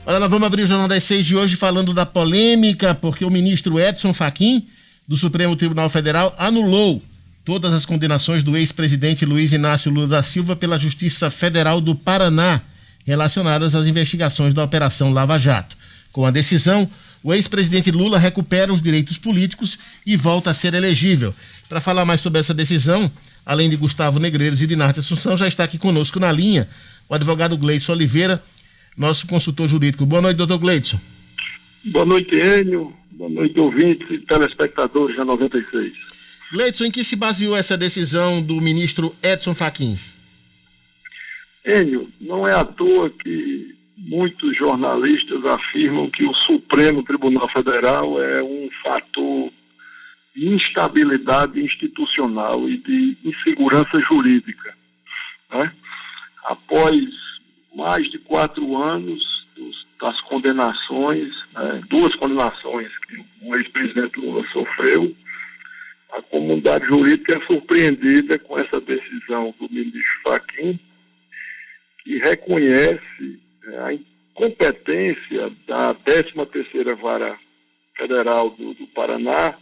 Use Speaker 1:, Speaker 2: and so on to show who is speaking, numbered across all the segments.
Speaker 1: Olha, nós vamos abrir o Jornal das 6 de hoje falando da polêmica, porque o ministro Edson Fachin, do Supremo Tribunal Federal, anulou todas as condenações do ex-presidente Luiz Inácio Lula da Silva pela Justiça Federal do Paraná, relacionadas às investigações da Operação Lava Jato. Com a decisão, o ex-presidente Lula recupera os direitos políticos e volta a ser elegível. Para falar mais sobre essa decisão, além de Gustavo Negreiros e de Dinarte Assunção, já está aqui conosco na linha o advogado Gleidson Oliveira, nosso consultor jurídico. Boa noite, doutor Gleidson.
Speaker 2: Boa noite, Enio. Boa noite, ouvintes e telespectadores da 96.
Speaker 1: Gleidson, em que se baseou essa decisão do ministro Edson Fachin?
Speaker 2: Enio, não é à toa que muitos jornalistas afirmam que o Supremo Tribunal Federal é um fator de instabilidade institucional e de insegurança jurídica, né? Após mais de 4 anos das condenações, né, 2 condenações que o ex-presidente Lula sofreu, a comunidade jurídica é surpreendida com essa decisão do ministro Fachin, que reconhece a incompetência da 13ª Vara Federal do Paraná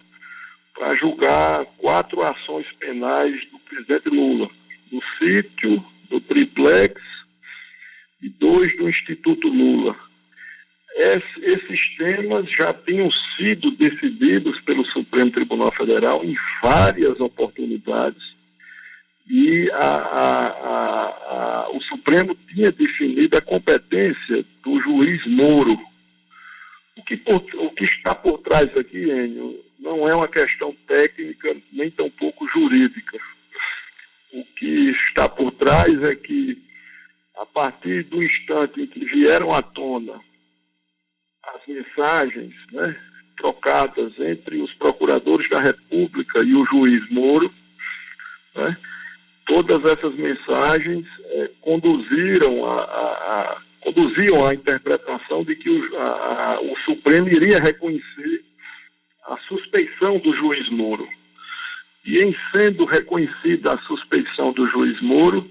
Speaker 2: para julgar 4 ações penais do presidente Lula, do sítio, do triplex e 2 do Instituto Lula. Esses temas já tinham sido decididos pelo Supremo Tribunal Federal em várias oportunidades e o Supremo tinha definido a competência do juiz Moro. O que está por trás aqui, Enio, não é uma questão técnica nem tampouco jurídica. O que está por trás é que, a partir do instante em que vieram à tona as mensagens, né, trocadas entre os procuradores da República e o juiz Moro, né, todas essas mensagens conduziam à interpretação de que o Supremo iria reconhecer a suspeição do juiz Moro. E em sendo reconhecida a suspeição do juiz Moro,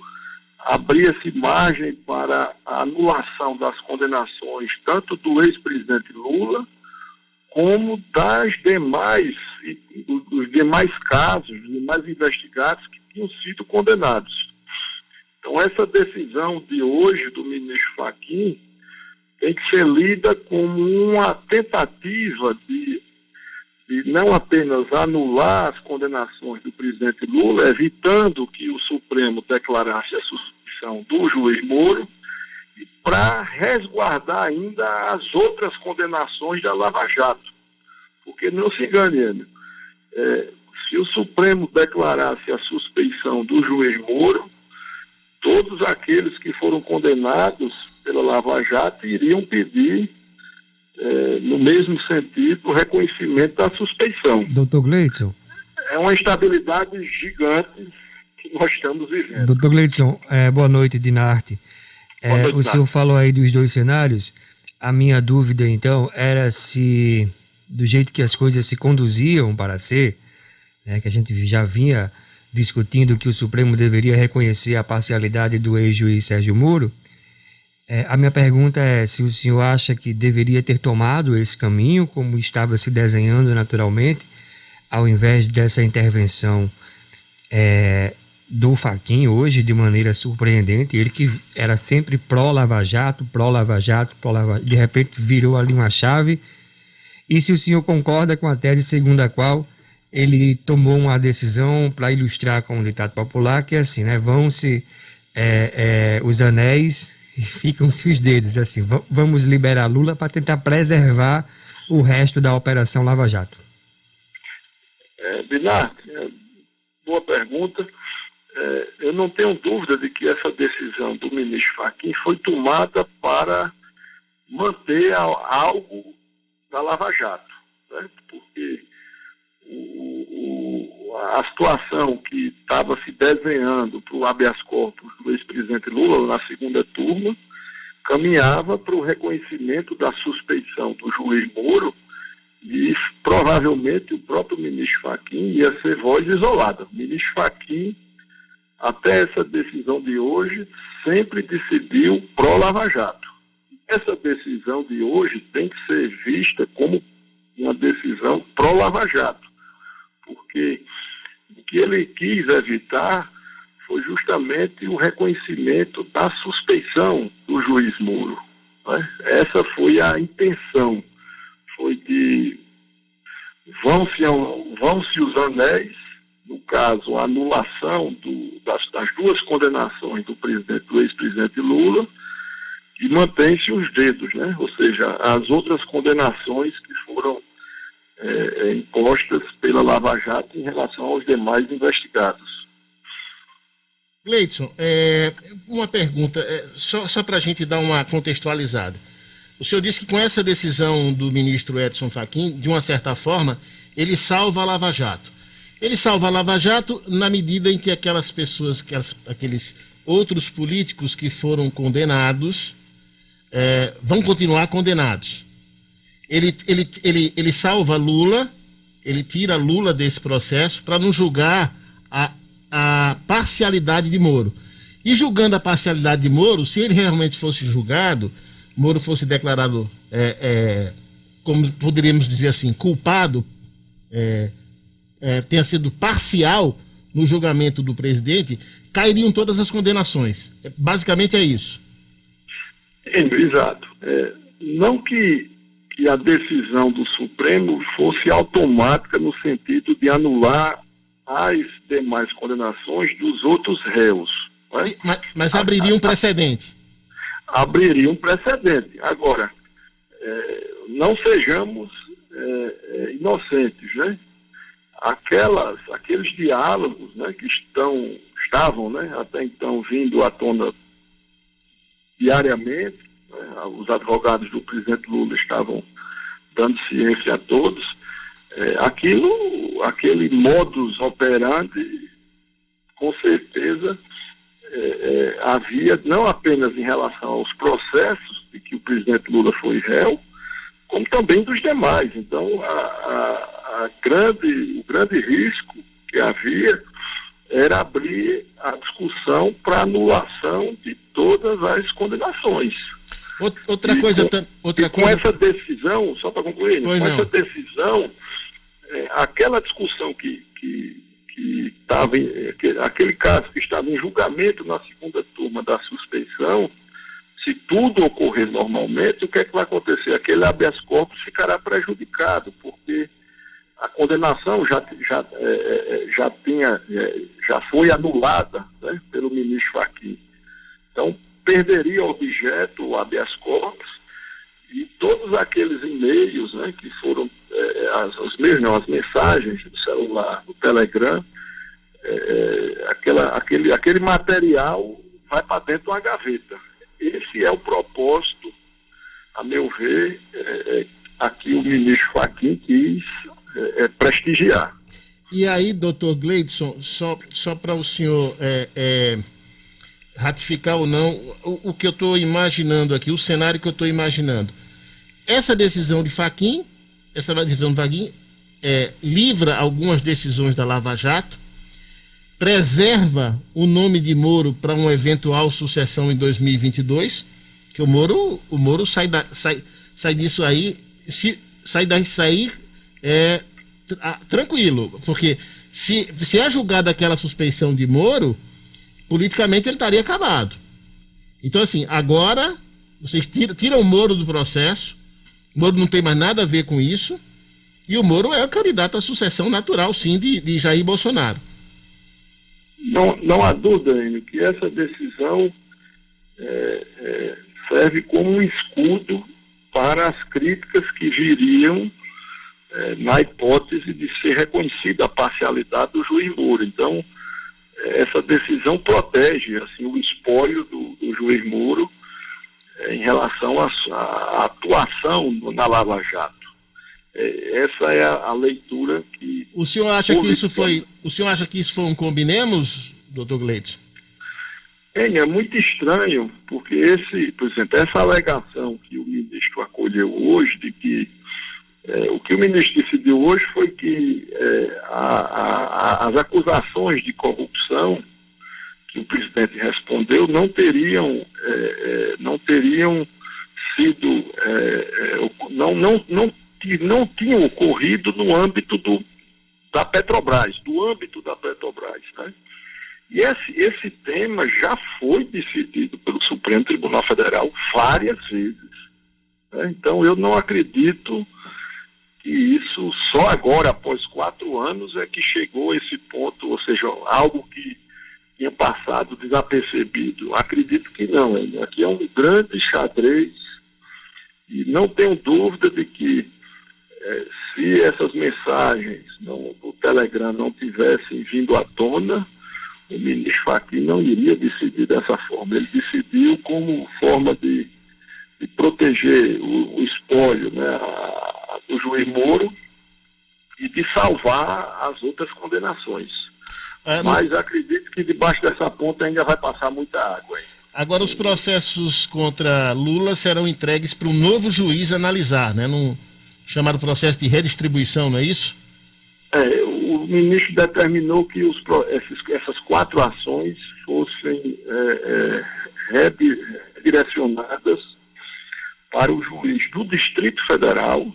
Speaker 2: abria-se margem para a anulação das condenações tanto do ex-presidente Lula como dos demais casos, dos demais investigados que tinham sido condenados. Então, essa decisão de hoje do ministro Fachin tem que ser lida como uma tentativa de não apenas anular as condenações do presidente Lula, evitando que o Supremo declarasse a suspeição do juiz Moro, e para resguardar ainda as outras condenações da Lava Jato. Porque não se engane, Enio, se o Supremo declarasse a suspeição do juiz Moro, todos aqueles que foram condenados pela Lava Jato iriam pedir, no mesmo sentido, o reconhecimento da suspeição.
Speaker 3: Doutor Gleidson.
Speaker 2: É uma instabilidade gigante que nós estamos vivendo.
Speaker 3: Doutor Gleidson, boa noite, Dinarte. O senhor falou aí dos 2 cenários. A minha dúvida, então, era se, do jeito que as coisas se conduziam para ser, né, que a gente já vinha discutindo que o Supremo deveria reconhecer a parcialidade do ex-juiz Sérgio Moro, a minha pergunta é se o senhor acha que deveria ter tomado esse caminho, como estava se desenhando naturalmente, ao invés dessa intervenção do Fachin hoje, de maneira surpreendente, ele que era sempre pró-Lava Jato, de repente virou ali uma chave, e se o senhor concorda com a tese segundo a qual ele tomou uma decisão, para ilustrar com o ditado popular, que é assim, né, vão-se os anéis e ficam-se os dedos, assim, vamos liberar Lula para tentar preservar o resto da Operação Lava Jato.
Speaker 2: Dinarte, boa pergunta. Eu não tenho dúvida de que essa decisão do ministro Fachin foi tomada para manter algo da Lava Jato, né? Porque a situação que estava se desenhando para o habeas corpus do ex-presidente Lula na segunda turma caminhava para o reconhecimento da suspeição do juiz Moro, e provavelmente o próprio ministro Fachin ia ser voz isolada. O ministro Fachin, até essa decisão de hoje, sempre decidiu pró-Lava Jato. essa decisão de hoje tem que ser vista como uma decisão pró-Lava Jato, porque o que ele quis evitar foi justamente o reconhecimento da suspeição do juiz Moro, né? Essa foi a intenção, foi de vão-se os anéis, no caso, a anulação das duas condenações do ex-presidente Lula, e mantém-se os dedos, né? Ou seja, as outras condenações que foram impostas pela Lava Jato em relação aos demais investigados.
Speaker 1: Gleidson, uma pergunta, só para a gente dar uma contextualizada. O senhor disse que com essa decisão do ministro Edson Fachin, de uma certa forma, ele salva a Lava Jato. Ele salva a Lava Jato na medida em que aquelas pessoas, aqueles outros políticos que foram condenados, vão continuar condenados. Ele salva Lula, ele tira Lula desse processo para não julgar a parcialidade de Moro. E julgando a parcialidade de Moro, se ele realmente fosse julgado, Moro fosse declarado, como poderíamos dizer assim, culpado, tenha sido parcial no julgamento do presidente, cairiam todas as condenações. Basicamente é isso.
Speaker 2: Exato. Não que a decisão do Supremo fosse automática no sentido de anular as demais condenações dos outros réus. Né?
Speaker 1: Mas abriria um precedente.
Speaker 2: Abriria um precedente. Agora, não sejamos inocentes, né? Aqueles diálogos, né, que estavam, né, até então vindo à tona diariamente, né, os advogados do presidente Lula estavam dando ciência a todos, aquele modus operandi, com certeza, havia, não apenas em relação aos processos de que o presidente Lula foi réu, como também dos demais. Então, o grande risco que havia era abrir a discussão para anulação de todas as condenações.
Speaker 1: Outra coisa.
Speaker 2: Com essa decisão, só para concluir, essa decisão, aquela discussão que estava, aquele caso que estava em julgamento na segunda turma da suspeição, se tudo ocorrer normalmente, o que é que vai acontecer? Aquele habeas corpus ficará prejudicado, porque a condenação já foi anulada, né, pelo ministro Fachin. Então, perderia o objeto, o habeas corpus, e todos aqueles e-mails, né, que foram as mensagens do celular, do Telegram, aquele material vai para dentro de uma gaveta. Esse é o propósito, a meu ver, aqui o ministro Fachin quis prestigiar.
Speaker 1: E aí, doutor Gleidson, só para o senhor ratificar ou não, o que eu estou imaginando aqui, o cenário que eu estou imaginando. Essa decisão de Fachin, livra algumas decisões da Lava Jato, preserva o nome de Moro para uma eventual sucessão em 2022, que o Moro sai disso aí, tranquilo, porque se é julgada aquela suspeição de Moro, politicamente ele estaria acabado. Então, assim, agora vocês tiram o Moro do processo, o Moro não tem mais nada a ver com isso, e o Moro é o candidato à sucessão natural, sim, de Jair Bolsonaro.
Speaker 2: Não há dúvida, Enio, que essa decisão serve como um escudo para as críticas que viriam na hipótese de ser reconhecida a parcialidade do juiz Moro. Então, essa decisão protege assim, o espólio do juiz Moro em relação à atuação na Lava Jato. Essa é a leitura que...
Speaker 1: O senhor acha que isso foi um combinemos, doutor Gleidson?
Speaker 2: É muito estranho, porque por exemplo, essa alegação que o ministro acolheu hoje, de que o que o ministro decidiu hoje foi que as acusações de corrupção que o presidente respondeu não teriam sido, não tinham ocorrido no âmbito do âmbito da Petrobras, né? E esse tema já foi decidido pelo Supremo Tribunal Federal várias vezes, né? Então eu não acredito que isso só agora, após 4 anos, é que chegou a esse ponto, ou seja, algo que tinha passado desapercebido. Acredito que não, hein? Aqui é um grande xadrez e não tenho dúvida de que se essas mensagens do Telegram não tivessem vindo à tona, o ministro Fachin não iria decidir dessa forma. Ele decidiu como forma de proteger o espólio, né, do juiz Moro e de salvar as outras condenações. Mas acredito que debaixo dessa ponta ainda vai passar muita água. Hein?
Speaker 1: Agora os processos contra Lula serão entregues para um novo juiz analisar, né? Num chamado processo de redistribuição, não é isso?
Speaker 2: O ministro determinou que essas 4 ações fossem redirecionadas para o juiz do Distrito Federal,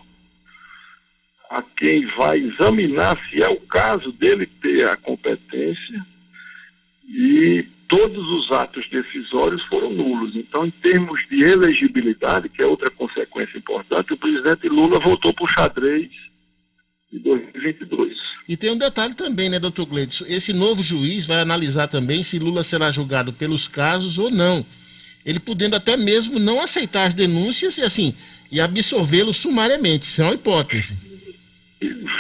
Speaker 2: a quem vai examinar se é o caso dele ter a competência, e todos os atos decisórios foram nulos. Então, em termos de elegibilidade, que é outra consequência importante, o presidente Lula voltou para o xadrez de 2022.
Speaker 1: E tem um detalhe também, né, doutor Gleidson? Esse novo juiz vai analisar também se Lula será julgado pelos casos ou não. Ele podendo até mesmo não aceitar as denúncias e absorvê-lo sumariamente. Isso é uma hipótese.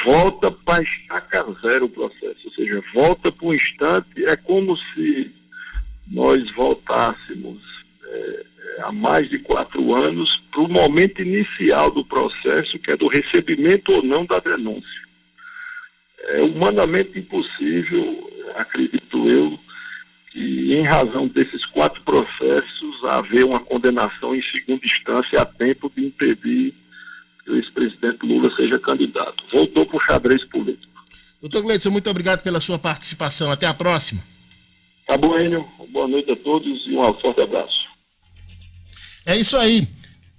Speaker 2: Volta para estaca zero o processo, ou seja, volta para um instante, é como se nós voltássemos há mais de 4 anos para o momento inicial do processo, que é do recebimento ou não da denúncia. É humanamente impossível, acredito eu, que em razão desses 4 processos haver uma condenação em segunda instância a tempo de impedir que o ex-presidente Lula seja candidato. Voltou para o xadrez político.
Speaker 1: Doutor Gleidson, muito obrigado pela sua participação. Até a próxima.
Speaker 2: Tá bom, Enio. Boa noite a todos e um forte abraço.
Speaker 1: É isso aí.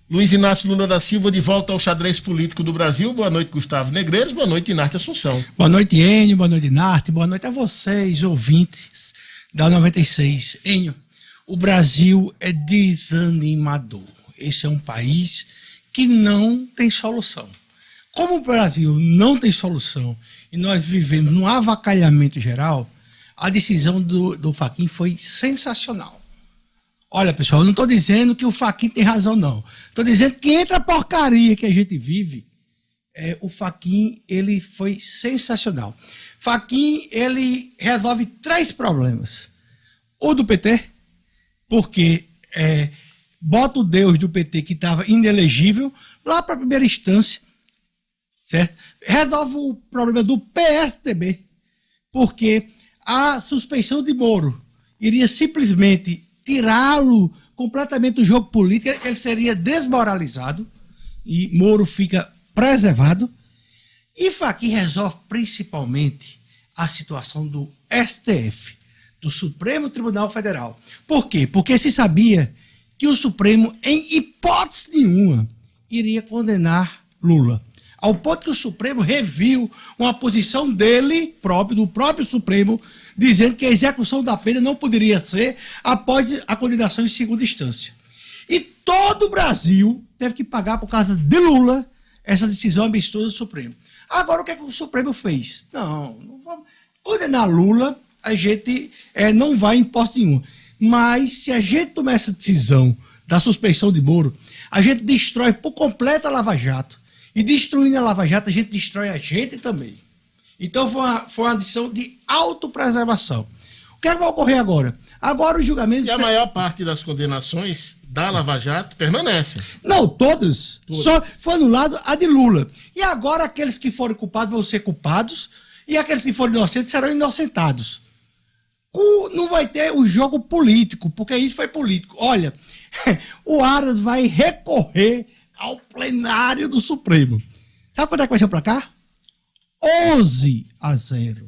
Speaker 1: Luiz Inácio Lula da Silva de volta ao xadrez político do Brasil. Boa noite, Gustavo Negreiros. Boa noite, Inarte Assunção.
Speaker 4: Boa noite, Enio. Boa noite, Inarte. Boa noite a vocês, ouvintes da 96. Enio, o Brasil é desanimador. Esse é um país que não tem solução. Como o Brasil não tem solução e nós vivemos num avacalhamento geral, a decisão do Fachin foi sensacional. Olha, pessoal, eu não estou dizendo que o Fachin tem razão, não. Estou dizendo que entre a porcaria que a gente vive, o Fachin, ele foi sensacional. Fachin, ele resolve 3 problemas. O do PT, porque bota o Deus do PT que estava inelegível lá para a primeira instância, certo? Resolve o problema do PSDB, porque a suspeição de Moro iria simplesmente tirá-lo completamente do jogo político, ele seria desmoralizado e Moro fica preservado. E Fachin resolve principalmente a situação do STF, do Supremo Tribunal Federal. Por quê? Porque se sabia que o Supremo, em hipótese nenhuma, iria condenar Lula. Ao ponto que o Supremo reviu uma posição dele próprio, do próprio Supremo, dizendo que a execução da pena não poderia ser após a condenação em segunda instância. E todo o Brasil teve que pagar por causa de Lula essa decisão absurda do Supremo. Agora, o que é que o Supremo fez? Não vamos condenar Lula, a gente não vai em hipótese nenhuma. Mas se a gente tomar essa decisão da suspeição de Moro, a gente destrói por completo a Lava Jato. E destruindo a Lava Jato, a gente destrói a gente também. Então foi uma decisão de autopreservação. O que é que vai ocorrer agora? Agora o julgamento...
Speaker 1: E a maior parte das condenações da Lava Jato permanecem.
Speaker 4: Não, todas. Só foi anulado a de Lula. E agora aqueles que forem culpados vão ser culpados e aqueles que forem inocentes serão inocentados. Não vai ter o jogo político, porque isso foi político. Olha, o Aras vai recorrer ao plenário do Supremo. Sabe quanto é que vai ser para cá? 11-0.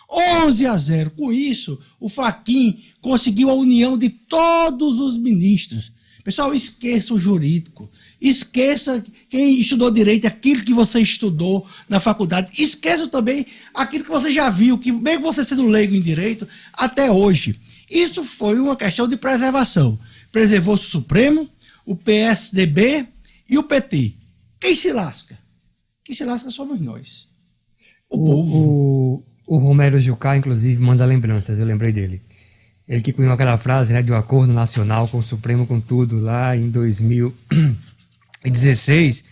Speaker 4: 11-0. Com isso, o Fachin conseguiu a união de todos os ministros. Pessoal, esqueça o jurídico. Esqueça quem estudou direito, aquilo que você estudou na faculdade. Esqueça também aquilo que você já viu, que mesmo você sendo leigo em direito, até hoje. Isso foi uma questão de preservação. Preservou-se o Supremo, o PSDB e o PT. Quem se lasca? Quem se lasca somos nós.
Speaker 3: O Romero Jucá, inclusive, manda lembranças, eu lembrei dele. Ele que cunhou aquela frase, né, de um acordo nacional com o Supremo, com tudo, lá em 2016.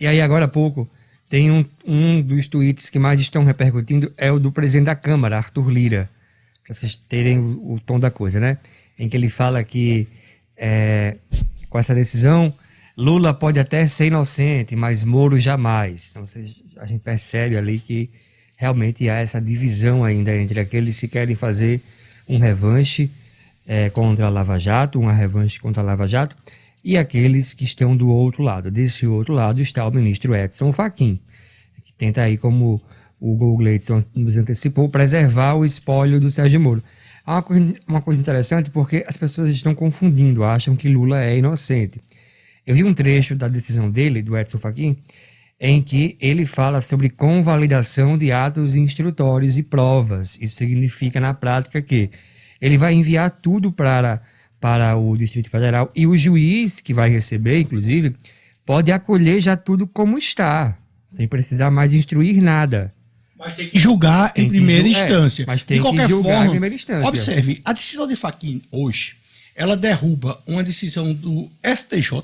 Speaker 3: E aí, agora há pouco, tem um dos tweets que mais estão repercutindo, é o do presidente da Câmara, Arthur Lira, para vocês terem o tom da coisa, né? Em que ele fala que, com essa decisão, Lula pode até ser inocente, mas Moro jamais. Então, a gente percebe ali que realmente há essa divisão ainda entre aqueles que querem fazer um revanche contra a Lava Jato, uma revanche contra a Lava Jato, e aqueles que estão do outro lado. Desse outro lado está o ministro Edson Fachin, que tenta aí, como o Hugo Gleidson nos antecipou, preservar o espólio do Sérgio Moro. Há uma coisa interessante, porque as pessoas estão confundindo, acham que Lula é inocente. Eu vi um trecho da decisão dele, do Edson Fachin, em que ele fala sobre convalidação de atos instrutórios e provas. Isso significa, na prática, que ele vai enviar tudo para o Distrito Federal e o juiz, que vai receber, inclusive, pode acolher já tudo como está, sem precisar mais instruir nada.
Speaker 4: Mas tem que julgar em primeira instância.
Speaker 3: Mas tem que julgar em primeira instância.
Speaker 4: Observe, a decisão de Fachin hoje, ela derruba uma decisão do STJ,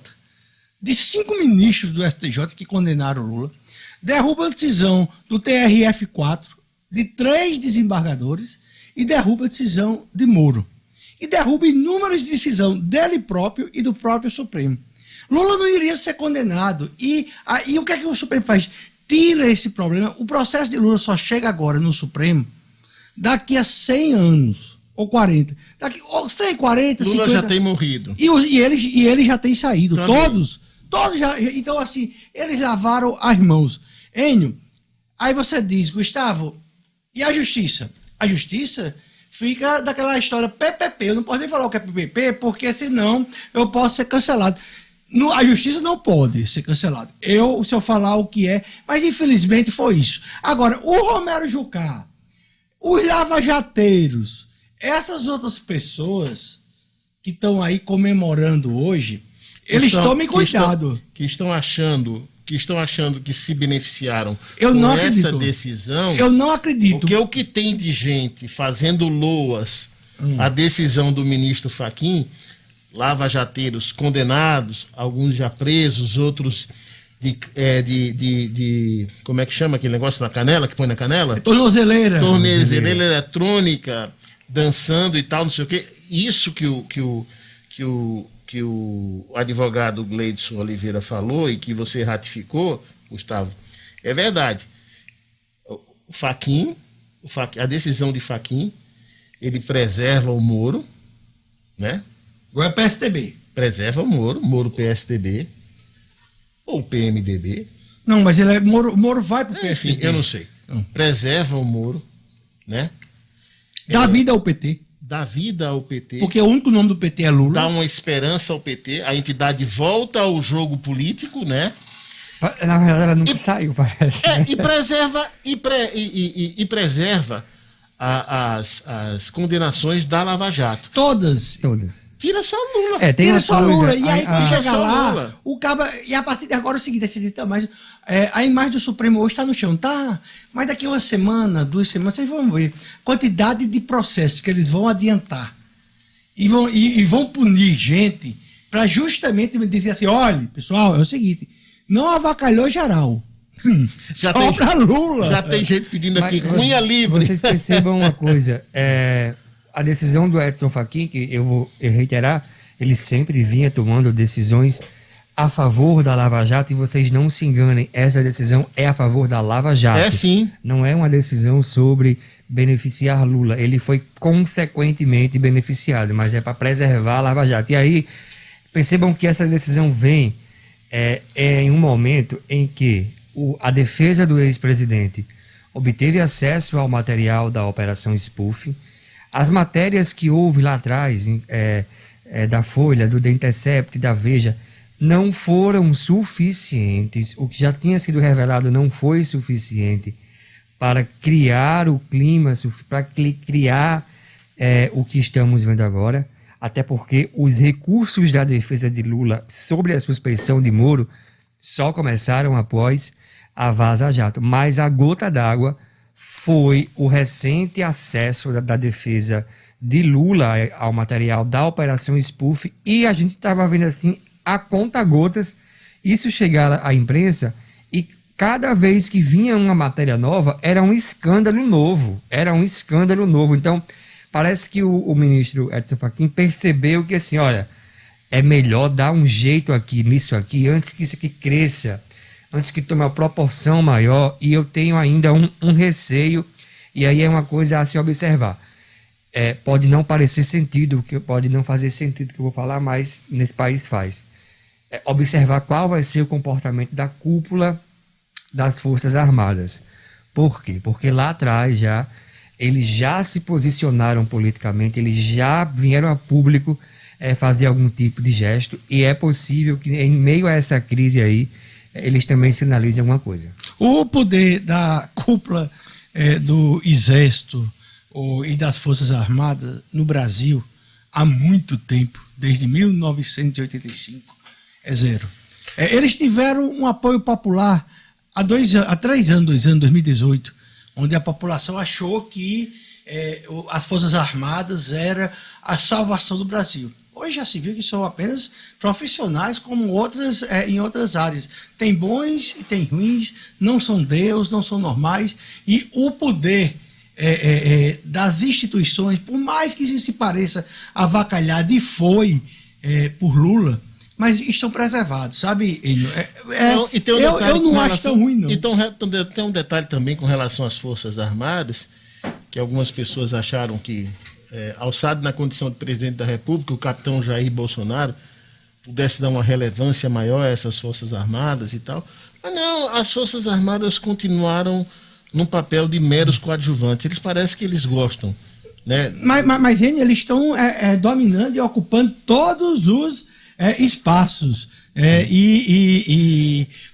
Speaker 4: de 5 ministros do STJ que condenaram Lula, derruba a decisão do TRF4, de 3 desembargadores, e derruba a decisão de Moro. E derruba inúmeras decisões dele próprio e do próprio Supremo. Lula não iria ser condenado. E o que é que o Supremo faz? Tira esse problema. O processo de Lula só chega agora no Supremo daqui a 100 anos, ou 40. Daqui, ou 100, 40,
Speaker 1: Lula
Speaker 4: 50.
Speaker 1: já tem morrido.
Speaker 4: E ele já tem saído. Todos já. Então, assim, eles lavaram as mãos. Enio, aí você diz, Gustavo, e a justiça? A justiça fica daquela história PPP. Eu não posso nem falar o que é PPP, porque senão eu posso ser cancelado. A justiça não pode ser cancelada. Se eu falar o que é, mas infelizmente foi isso. Agora, o Romero Jucá, os lavajateiros, essas outras pessoas que estão aí comemorando hoje, eles tomem cuidado.
Speaker 1: Que estão achando que se beneficiaram
Speaker 4: essa
Speaker 1: decisão.
Speaker 4: Eu não acredito.
Speaker 1: Porque o que tem de gente fazendo loas a decisão do ministro Fachin, lava-jateiros condenados, alguns já presos, outros como é que chama aquele negócio na canela, que põe na canela?
Speaker 4: Tornozeleira
Speaker 1: eletrônica, dançando e tal, não sei o quê. Isso que o advogado Gleidson Oliveira falou e que você ratificou, Gustavo, é verdade. A decisão de Fachin, ele preserva o Moro, né?
Speaker 4: Agora é PSDB.
Speaker 1: Preserva o Moro PSDB, ou PMDB.
Speaker 4: Não, mas Moro vai pro PSDB.
Speaker 1: Enfim, eu não sei. Preserva o Moro, né?
Speaker 4: Dá vida ao PT.
Speaker 1: Dá vida ao PT.
Speaker 4: Porque o único nome do PT é Lula.
Speaker 1: Dá uma esperança ao PT. A entidade volta ao jogo político, né?
Speaker 3: Na verdade, ela nunca saiu, parece.
Speaker 1: E preserva as condenações da Lava Jato.
Speaker 4: Todas.
Speaker 1: Tira só Lula.
Speaker 4: Tira só Lula. E aí, quando chegar lá, o cabo. E a partir de agora é o seguinte: mas a imagem do Supremo hoje está no chão, tá? Mas daqui uma semana, 2 semanas, vocês vão ver quantidade de processos que eles vão adiantar. E vão punir gente para justamente dizer assim: olha, pessoal, é o seguinte, não avacalhou geral.
Speaker 1: Só
Speaker 4: pra Lula.
Speaker 1: Já tem gente pedindo aqui, cunha livre.
Speaker 3: Vocês percebam uma coisa, a decisão do Edson Fachin, que eu vou reiterar, ele sempre vinha tomando decisões a favor da Lava Jato, e vocês não se enganem, essa decisão é a favor da Lava Jato.
Speaker 1: É sim.
Speaker 3: Não é uma decisão sobre beneficiar Lula, ele foi consequentemente beneficiado, mas é para preservar a Lava Jato. E aí, percebam que essa decisão vem em um momento em que a defesa do ex-presidente obteve acesso ao material da Operação Spoofing. As matérias que houve lá atrás, da Folha, do The Intercept, da Veja, não foram suficientes. O que já tinha sido revelado não foi suficiente para criar o clima, para criar o que estamos vendo agora, até porque os recursos da defesa de Lula sobre a suspeição de Moro só começaram após a Vaza Jato. Mas a gota d'água foi o recente acesso da defesa de Lula ao material da Operação Spoof, e a gente estava vendo assim, a conta-gotas, isso chegar à imprensa, e cada vez que vinha uma matéria nova, era um escândalo novo. Então, parece que o ministro Edson Fachin percebeu que, assim, olha, é melhor dar um jeito nisso aqui, antes que isso aqui cresça, antes que tome uma proporção maior, e eu tenho ainda um receio, e aí é uma coisa a se observar. Pode não parecer sentido, pode não fazer sentido o que eu vou falar, mas nesse país faz. Observar qual vai ser o comportamento da cúpula das Forças Armadas. Por quê? Porque lá atrás eles já se posicionaram politicamente, eles já vieram a público fazer algum tipo de gesto, e é possível que em meio a essa crise aí, eles também sinalizem alguma coisa.
Speaker 4: O poder da cúpula do Exército e das Forças Armadas no Brasil, há muito tempo, desde 1985, é zero. Eles tiveram um apoio popular há 3 anos, 2018, onde a população achou que as Forças Armadas era a salvação do Brasil. Hoje já se viu que são apenas profissionais como outras em outras áreas. Tem bons e tem ruins, não são Deus, não são normais, e o poder das instituições, por mais que se pareça avacalhado, e foi por Lula, mas estão preservados, sabe, Enio? Eu não acho tão ruim, não.
Speaker 1: Então, tem um detalhe também com relação às Forças Armadas, que algumas pessoas acharam que, alçado na condição de presidente da República, o capitão Jair Bolsonaro pudesse dar uma relevância maior a essas Forças Armadas e tal. Mas não, as Forças Armadas continuaram num papel de meros coadjuvantes. Eles parecem que eles gostam, né?
Speaker 4: Mas eles estão dominando e ocupando todos os espaços.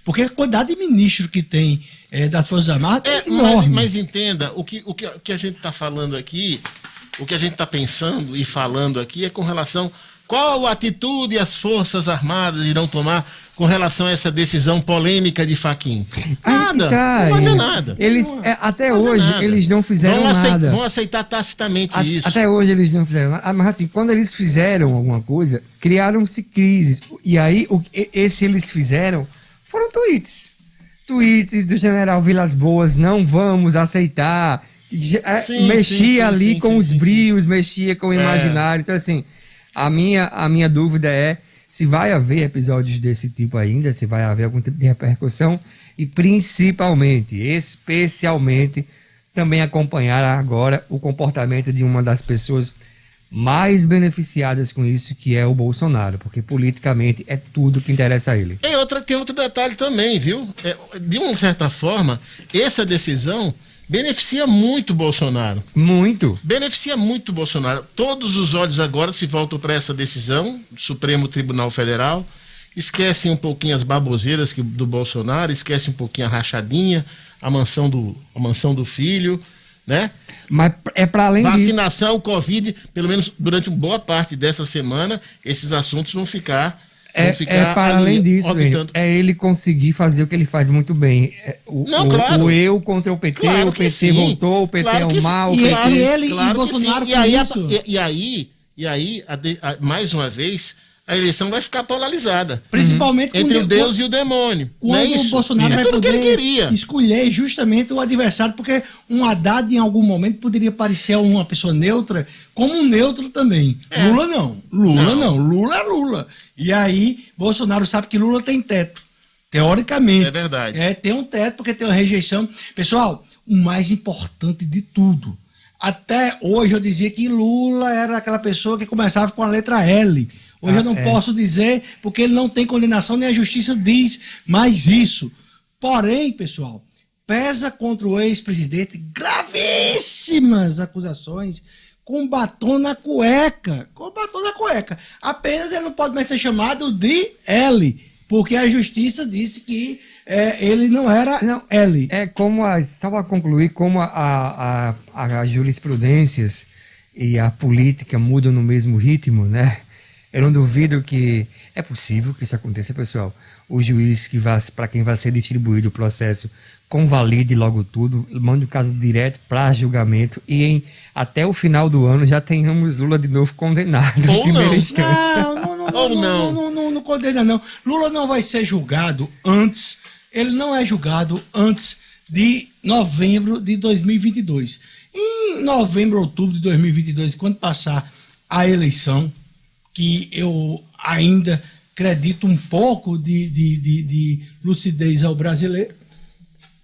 Speaker 4: Porque a quantidade de ministro que tem das Forças Armadas é enorme.
Speaker 1: Mas entenda, o que a gente está falando aqui, o que a gente está pensando e falando aqui é com relação qual atitude as Forças Armadas irão tomar com relação a essa decisão polêmica de Fachin. Nada, não fazer nada.
Speaker 3: Eles, até hoje, nada. Eles não fizeram nada.
Speaker 1: Vão aceitar tacitamente isso.
Speaker 3: Até hoje eles não fizeram nada. Mas assim, quando eles fizeram alguma coisa, criaram-se crises. E aí, esse eles fizeram foram tweets. Tweets do general Vilas Boas, não vamos aceitar. Mexia ali com os brios, mexia com o imaginário. Então, assim, a minha dúvida é se vai haver episódios desse tipo ainda, se vai haver algum tipo de repercussão, e principalmente, especialmente, também acompanhar agora o comportamento de uma das pessoas mais beneficiadas com isso, que é o Bolsonaro, porque politicamente é tudo que interessa a ele.
Speaker 1: Tem outro detalhe também, viu? De uma certa forma, essa decisão beneficia muito o Bolsonaro.
Speaker 3: Muito.
Speaker 1: Beneficia muito o Bolsonaro. Todos os olhos agora se voltam para essa decisão do Supremo Tribunal Federal. Esquecem um pouquinho as baboseiras do Bolsonaro, esquecem um pouquinho a rachadinha, a mansão do filho, né?
Speaker 3: Mas é para além disso.
Speaker 1: Vacinação, Covid, pelo menos durante uma boa parte dessa semana, esses assuntos vão ficar...
Speaker 3: para além disso, é ele conseguir fazer o que ele faz muito bem.
Speaker 1: Claro.
Speaker 3: O eu contra o PT, claro, o PT sim. Voltou, o PT é o mal.
Speaker 4: E ele claro e Bolsonaro com isso.
Speaker 1: E aí, mais uma vez, a eleição vai ficar polarizada.
Speaker 4: Principalmente
Speaker 1: entre o Deus e o demônio.
Speaker 4: Quando o Bolsonaro vai poder escolher justamente o adversário, porque um Haddad em algum momento poderia parecer uma pessoa neutra, como um neutro também. Lula não. Lula é Lula. E aí, Bolsonaro sabe que Lula tem teto. Teoricamente.
Speaker 1: É verdade.
Speaker 4: Tem um teto porque tem uma rejeição. Pessoal, o mais importante de tudo. Até hoje eu dizia que Lula era aquela pessoa que começava com a letra L. Hoje eu não posso dizer, porque ele não tem condenação, nem a justiça diz mais isso. Porém, pessoal, pesa contra o ex-presidente gravíssimas acusações com batom na cueca. Com batom na cueca. Apenas ele não pode mais ser chamado de L, porque a justiça disse que ele não era L.
Speaker 3: Só para concluir, como a jurisprudências e a política mudam no mesmo ritmo, né? Eu não duvido que é possível que isso aconteça, pessoal. O juiz para quem vai ser distribuído o processo convalide logo tudo, mande o caso direto para julgamento e até o final do ano já tenhamos Lula de novo condenado em primeira instância.
Speaker 4: Não condena não. Lula não vai ser julgado antes, ele não é julgado antes de novembro de 2022. Em novembro, outubro de 2022, quando passar a eleição, que eu ainda acredito um pouco de lucidez ao brasileiro,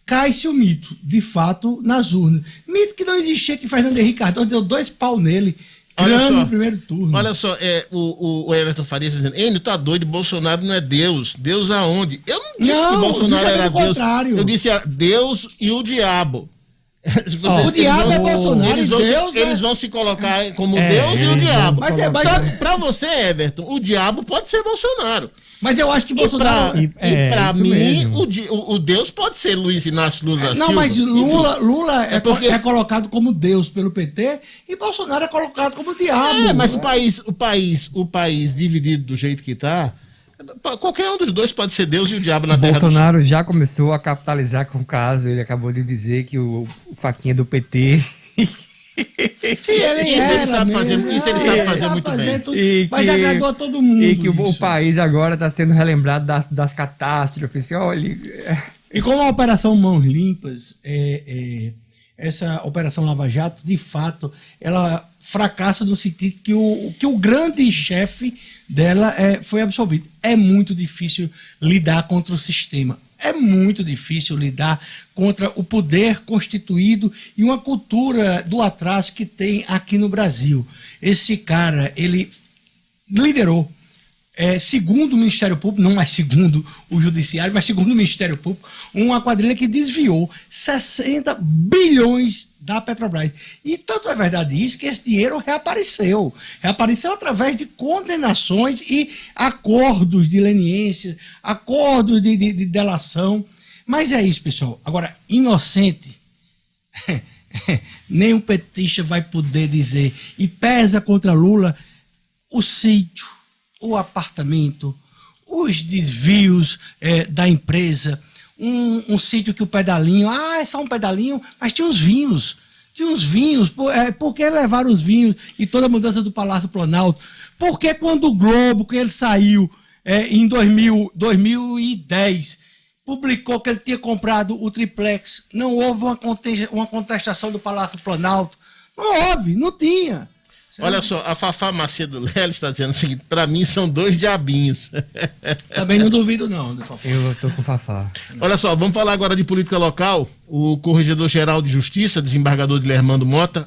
Speaker 4: cai-se o mito, de fato, nas urnas. Mito que não existia, que Fernando Henrique Cardoso deu 2 pau nele, no primeiro turno.
Speaker 1: Olha só, o Everton Farias dizendo, Enio, tá doido, Bolsonaro não é Deus. Deus aonde? Eu não disse que Bolsonaro era Deus. Contrário. Eu disse Deus e o diabo.
Speaker 4: O diabo é Bolsonaro e Deus
Speaker 1: eles vão se colocar como Deus e o diabo. Pra você, Everton, o diabo pode ser Bolsonaro.
Speaker 4: Mas eu acho que Bolsonaro...
Speaker 1: E pra mim, o Deus pode ser Luiz Inácio Lula da Silva.
Speaker 4: Não, mas Lula é colocado como Deus pelo PT e Bolsonaro é colocado como diabo.
Speaker 1: Mas o país dividido do jeito que tá... Qualquer um dos dois pode ser Deus e o diabo na terra.
Speaker 3: Bolsonaro já começou a capitalizar com o caso. Ele acabou de dizer que o Faquinha do PT.
Speaker 1: Ele sabe fazer muito bem.
Speaker 4: Mas agradou a todo mundo.
Speaker 3: E que o país agora está sendo relembrado das catástrofes. Olha.
Speaker 4: E como a Operação Mãos Limpas, essa Operação Lava Jato, de fato, ela fracassa no sentido que o grande chefe dela foi absolvido. É muito difícil lidar contra o sistema. É muito difícil lidar contra o poder constituído e uma cultura do atraso que tem aqui no Brasil. Esse cara, ele liderou, segundo o Ministério Público, não mais segundo o Judiciário, mas segundo o Ministério Público, uma quadrilha que desviou 60 bilhões da Petrobras. E tanto é verdade isso que esse dinheiro reapareceu. Reapareceu através de condenações e acordos de leniência, acordos de delação. Mas é isso, pessoal. Agora, inocente, nem um petista vai poder dizer. E pesa contra Lula o sítio, o apartamento, os desvios da empresa, um sítio que o pedalinho, é só um pedalinho, mas tinha uns vinhos, por que levaram os vinhos e toda a mudança do Palácio Planalto? Porque quando o Globo, que ele saiu em 2010, publicou que ele tinha comprado o triplex, não houve uma contestação do Palácio Planalto? Não houve, não tinha.
Speaker 1: Olha só, a Fafá Macedo Lelo está dizendo o seguinte, para mim são 2 diabinhos.
Speaker 4: Também não duvido não, Fafá.
Speaker 3: Eu tô com o Fafá.
Speaker 1: Olha só, vamos falar agora de política local. O Corregedor-Geral de Justiça, desembargador Dilermando Mota,